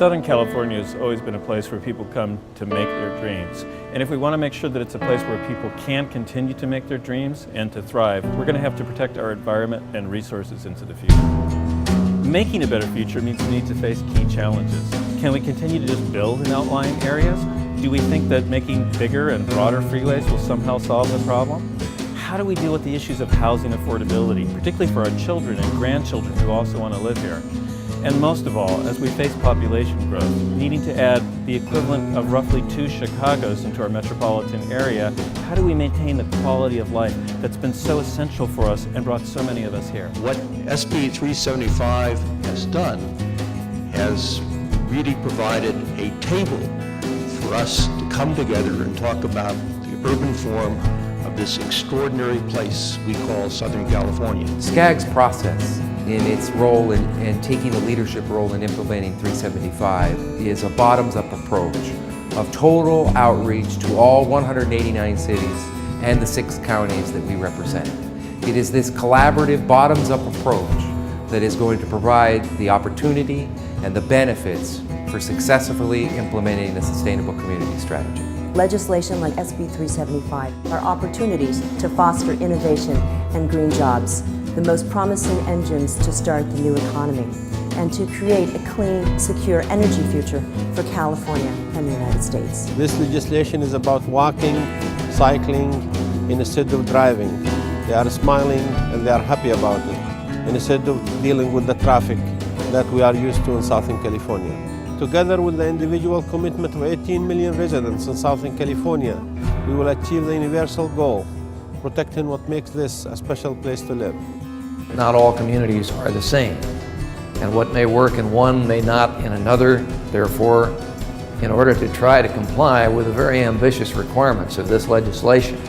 Southern California has always been a place where people come to make their dreams. And if we want to make sure that it's a place where people can continue to make their dreams and to thrive, we're going to have to protect our environment and resources into the future. Making a better future means we need to face key challenges. Can we continue to just build in outlying areas? Do we think that making bigger and broader freeways will somehow solve the problem? How do we deal with the issues of housing affordability, particularly for our children and grandchildren who also want to live here? And most of all, as we face population growth, needing to add the equivalent of roughly 2 Chicagos into our metropolitan area, how do we maintain the quality of life that's been so essential for us and brought so many of us here? What SB 375 has done has really provided a table for us to come together and talk about the urban form of this extraordinary place we call Southern California. SCAG's process in its role in taking the leadership role in implementing 375 is a bottoms-up approach of total outreach to all 189 cities and the 6 counties that we represent. It is this collaborative bottoms-up approach that is going to provide the opportunity and the benefits for successfully implementing the Sustainable Community Strategy. Legislation like SB 375 are opportunities to foster innovation and green jobs, the most promising engines to start the new economy, and to create a clean, secure energy future for California and the United States. This legislation is about walking, cycling, instead of driving. They are smiling and they are happy about it, instead of dealing with the traffic that we are used to in Southern California. Together with the individual commitment of 18 million residents in Southern California, we will achieve the universal goal, protecting what makes this a special place to live. Not all communities are the same, and what may work in one may not in another. Therefore, in order to try to comply with the very ambitious requirements of this legislation,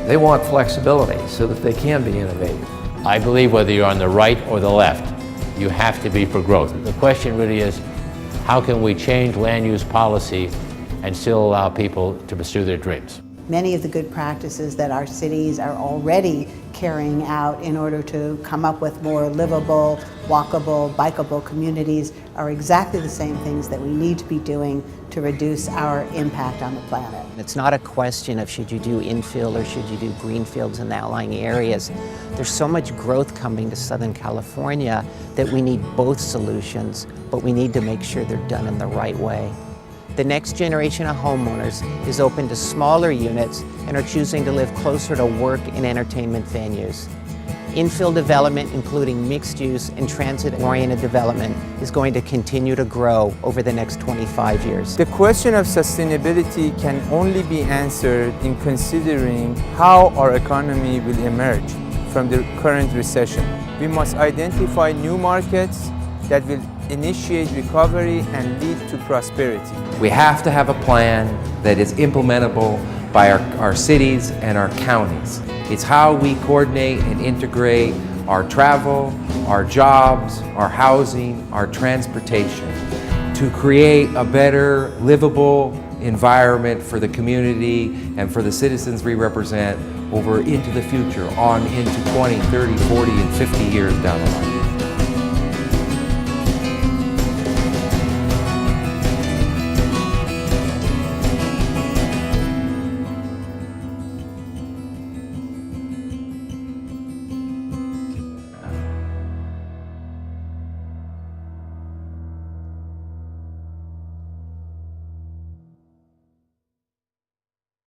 they want flexibility so that they can be innovative. I believe whether you're on the right or the left, you have to be for growth. The question really is, how can we change land use policy and still allow people to pursue their dreams? Many of the good practices that our cities are already carrying out in order to come up with more livable, walkable, bikeable communities are exactly the same things that we need to be doing to reduce our impact on the planet. It's not a question of should you do infill or should you do greenfields in the outlying areas. There's so much growth coming to Southern California that we need both solutions, but we need to make sure they're done in the right way. The next generation of homeowners is open to smaller units and are choosing to live closer to work and entertainment venues. Infill development, including mixed-use and transit-oriented development, is going to continue to grow over the next 25 years. The question of sustainability can only be answered in considering how our economy will emerge from the current recession. We must identify new markets that will initiate recovery and lead to prosperity. We have to have a plan that is implementable by our cities and our counties. It's how we coordinate and integrate our travel, our jobs, our housing, our transportation to create a better, livable environment for the community and for the citizens we represent over into the future, on into 20, 30, 40, and 50 years down the line.